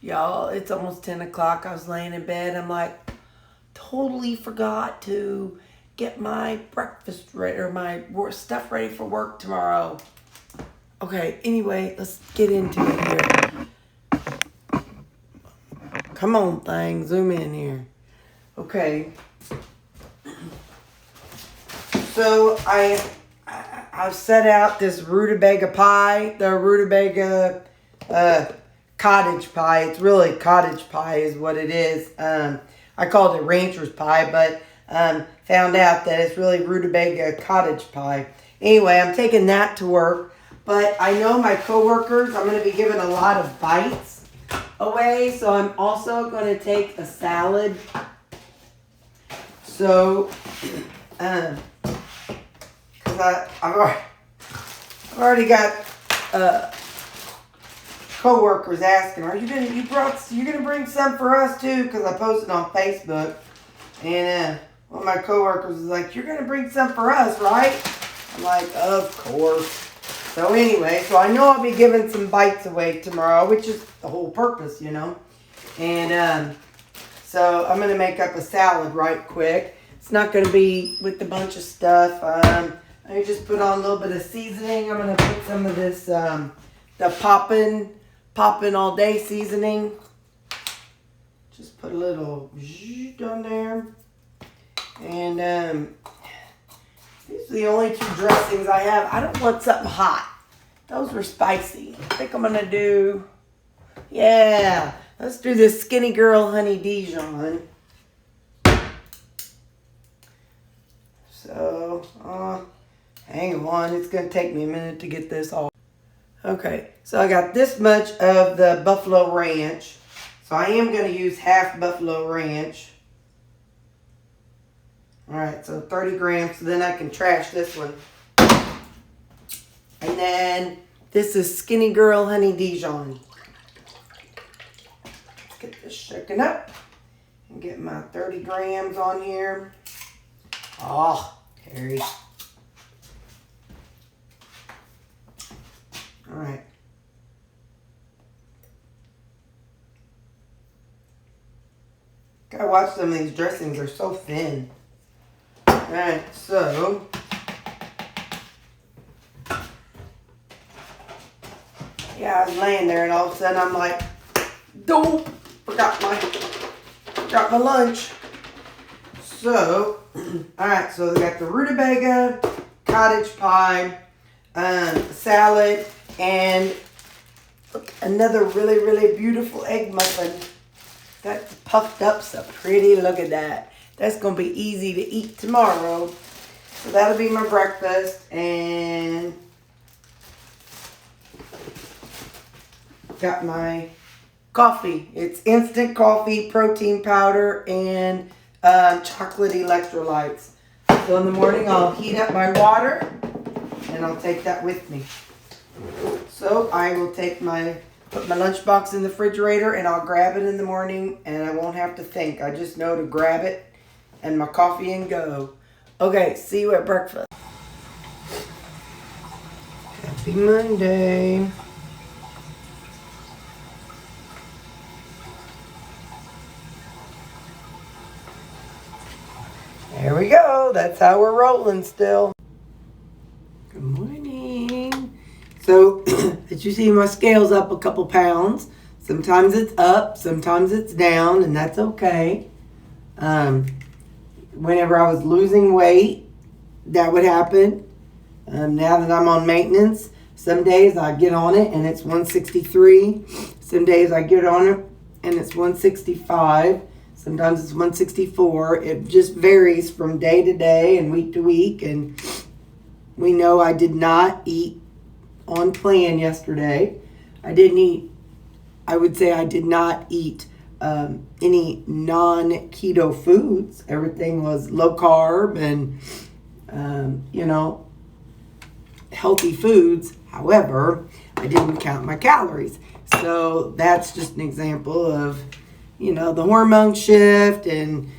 Y'all, it's almost 10 o'clock. I was laying in bed. I'm like, totally forgot to get my breakfast ready or my stuff ready for work tomorrow. Okay, anyway, let's get into it here. Come on, thing. Zoom in here. Okay. So I've set out this rutabaga pie, the rutabaga cottage pie. It's really cottage pie is what it is. I called it rancher's pie, but found out that it's really rutabaga cottage pie. Anyway, I'm taking that to work, but I know my coworkers, I'm going to be giving a lot of bites away, so I'm also going to take a salad. So, because I've already got co-workers asking, "Are you gonna bring some for us too?" Because I posted on Facebook, and one of my co-workers was like, "You're gonna bring some for us, right?" I'm like, "Of course." So anyway, so I know I'll be giving some bites away tomorrow, which is the whole purpose, you know. And so I'm gonna make up a salad right quick. It's not gonna be with a bunch of stuff. I just put on a little bit of seasoning. I'm gonna put some of this the poppin' all day seasoning. Just put a little on there. And these are the only two dressings I have. I don't want something hot. Those were spicy. I think I'm gonna do, yeah, let's do this Skinny Girl Honey Dijon. So, hang on, it's gonna take me a minute to get this all. Okay, so I got this much of the Buffalo Ranch. So I am going to use half Buffalo Ranch. Alright, so 30 grams. So then I can trash this one. And then this is Skinny Girl Honey Dijon. Let's get this shaken up. And get my 30 grams on here. Oh, Terry. All right. Gotta watch some of these dressings. They're so thin. All right, so yeah, I was laying there and all of a sudden I'm like, dope, forgot my lunch. So, all right, so we got the rutabaga, cottage pie, salad, and look, another really, really beautiful egg muffin. That's puffed up so pretty. Look at that. That's going to be easy to eat tomorrow. So that'll be my breakfast. And got my coffee. It's instant coffee, protein powder, and chocolate electrolytes. So in the morning I'll heat up my water and I'll take that with me. So I will put my lunchbox in the refrigerator and I'll grab it in the morning and I won't have to think. I just know to grab it and my coffee and go. Okay, see you at breakfast. Happy Monday. There we go. That's how we're rolling still. Good morning. So, as you see, my scale's up a couple pounds. Sometimes it's up, sometimes it's down, and that's okay. Whenever I was losing weight, that would happen. Now that I'm on maintenance, some days I get on it and it's 163. Some days I get on it and it's 165. Sometimes it's 164. It just varies from day to day and week to week. And we know I did not eat on plan yesterday. I did not eat any non-keto foods. Everything was low carb and, healthy foods. However, I didn't count my calories. So that's just an example of, the hormone shift and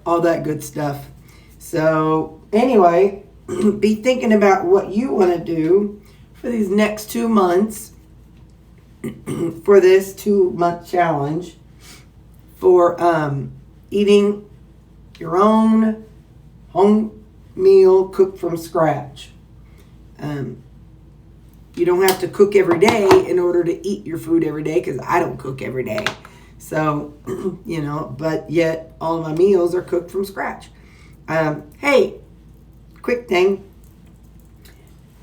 all that good stuff. So anyway, be thinking about what you want to do for these next 2 months. for this 2-month challenge for eating your own home meal cooked from scratch. You don't have to cook every day in order to eat your food every day, because I don't cook every day. So, but yet all of my meals are cooked from scratch. Hey, quick thing.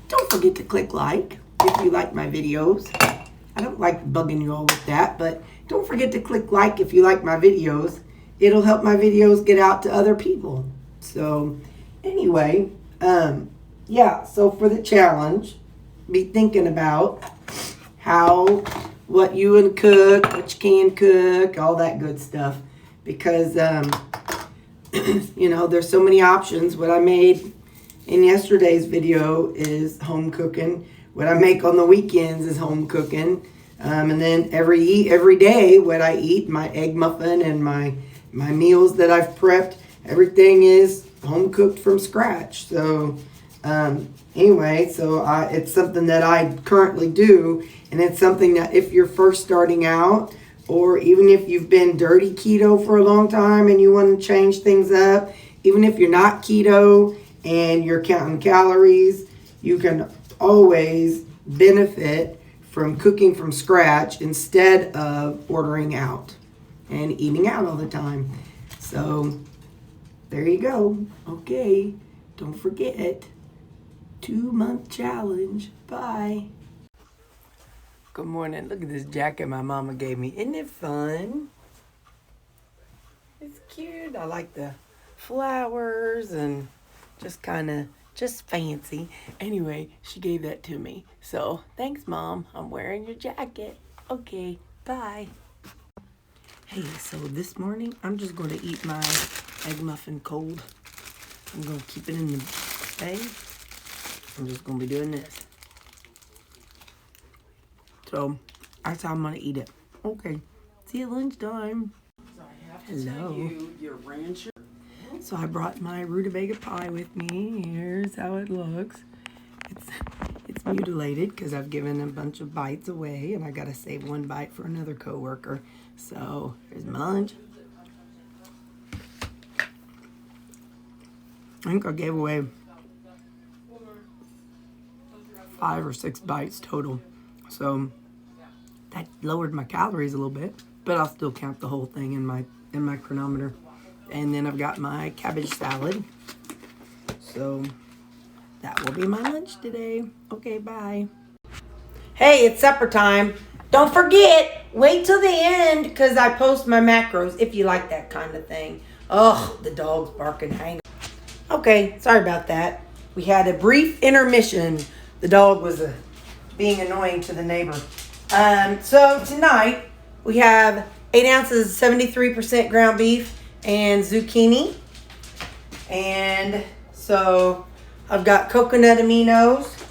Don't forget to click like if you like my videos. I don't like bugging you all with that, but don't forget to click like if you like my videos. It'll help my videos get out to other people. So anyway, so for the challenge, be thinking about what you would cook, what you can cook, all that good stuff. Because, there's so many options. What I made in yesterday's video is home cooking. What I make on the weekends is home cooking. And then every day what I eat, my egg muffin and my meals that I've prepped, everything is home cooked from scratch. So it's something that I currently do, and it's something that if you're first starting out, or even if you've been dirty keto for a long time and you want to change things up, even if you're not keto and you're counting calories, you can always benefit from cooking from scratch instead of ordering out and eating out all the time. So there you go. Okay, don't forget, 2-month challenge. Bye. Good morning. Look at this jacket my mama gave me. Isn't it fun? It's cute. I like the flowers and just fancy. Anyway, she gave that to me. So thanks, Mom. I'm wearing your jacket. Okay, bye. Hey, so this morning I'm just going to eat my egg muffin cold. I'm going to keep it in the bag. I'm just going to be doing this. So that's how I'm going to eat it. Okay, see you at lunchtime. So I have to Hello. tell you, your rancher. So I brought my Rutabaga pie with me. Here's how it looks. It's mutilated because I've given a bunch of bites away, and I got to save one bite for another coworker. So here's my lunch. I think I gave away 5 or 6 bites total. So that lowered my calories a little bit, but I'll still count the whole thing in my chronometer. And then I've got my cabbage salad. So that will be my lunch today. Okay, bye. Hey, it's supper time. Don't forget, wait till the end because I post my macros if you like that kind of thing. Ugh, the dog's barking. Hang on. Okay, sorry about that. We had a brief intermission. The dog was being annoying to the neighbor. So tonight we have 8 ounces, 73% ground beef and zucchini. And so I've got coconut aminos.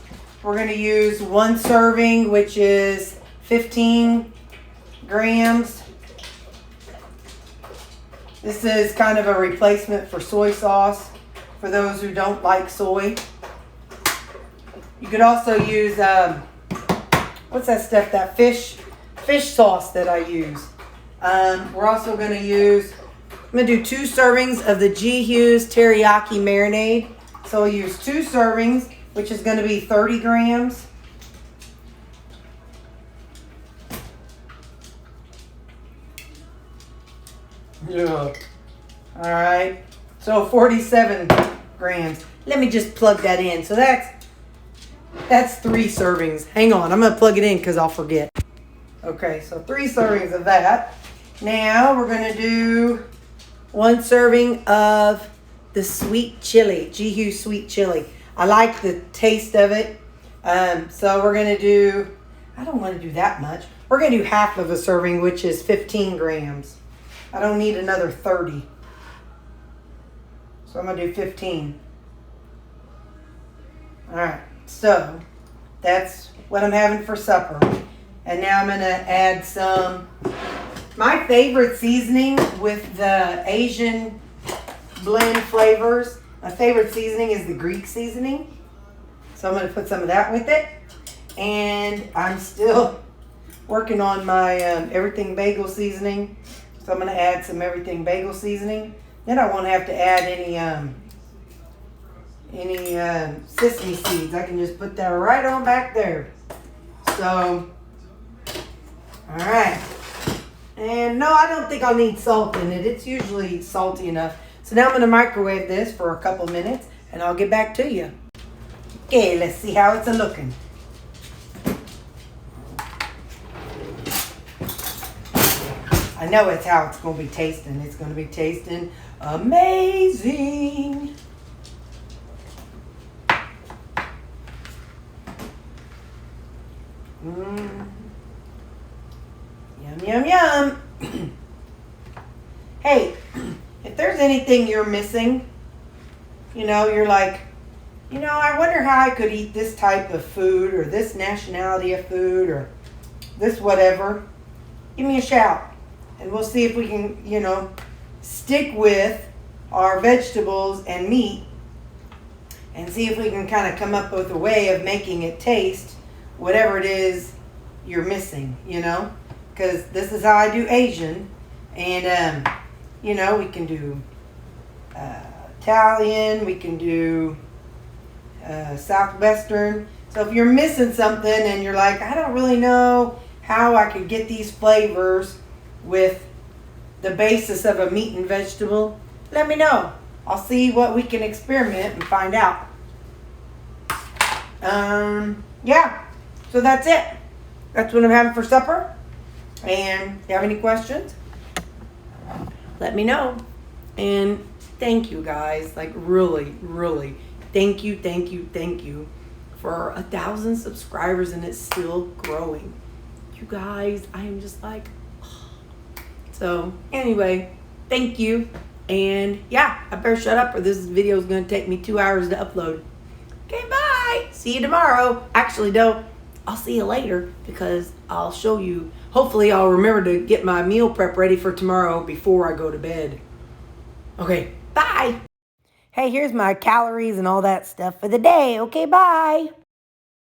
We're going to use 1 serving, which is 15 grams. This is kind of a replacement for soy sauce for those who don't like soy. You could also use, what's that stuff, that fish sauce that I use. We're also going to use, I'm going to do 2 servings of the G. Hughes teriyaki marinade. So I'll use 2 servings, which is going to be 30 grams. Yeah. All right. So 47 grams. Let me just plug that in. So that's 3 servings. Hang on. I'm going to plug it in because I'll forget. Okay. So 3 servings of that. Now we're going to do 1 serving of the sweet chili, G. Hughes sweet chili. I like the taste of it. So we're going to do, I don't want to do that much. We're going to do half of a serving, which is 15 grams. I don't need another 30. So I'm going to do 15. All right. So that's what I'm having for supper. And now I'm going to add some, my favorite seasoning with the Asian blend flavors. My favorite seasoning is the Greek seasoning. So I'm going to put some of that with it. And I'm still working on my everything bagel seasoning. So I'm going to add some everything bagel seasoning. Then I won't have to add any sesame seeds. I can just put that right on back there. So, all right. And no, I don't think I'll need salt in it. It's usually salty enough. So now I'm going to microwave this for a couple minutes and I'll get back to you. Okay, let's see how it's looking. I know it's how it's going to be tasting. It's going to be tasting amazing. Yum, yum, yum. Hey, if there's anything you're missing, you're like, I wonder how I could eat this type of food or this nationality of food or this whatever, give me a shout. And we'll see if we can, stick with our vegetables and meat and see if we can kind of come up with a way of making it taste whatever it is you're missing, because this is how I do Asian. And, we can do Italian, we can do Southwestern. So if you're missing something and you're like, I don't really know how I could get these flavors with the basis of a meat and vegetable, let me know. I'll see what we can experiment and find out. Yeah, so that's it. That's what I'm having for supper. And if you have any questions, let me know. And thank you guys, like really, really, thank you for 1,000 subscribers, and it's still growing. You guys, I am just like, so anyway, thank you. And yeah, I better shut up or this video is going to take me 2 hours to upload. Okay, bye. See you tomorrow. Actually, no, I'll see you later because I'll show you. Hopefully, I'll remember to get my meal prep ready for tomorrow before I go to bed. Okay, bye. Hey, here's my calories and all that stuff for the day. Okay, bye.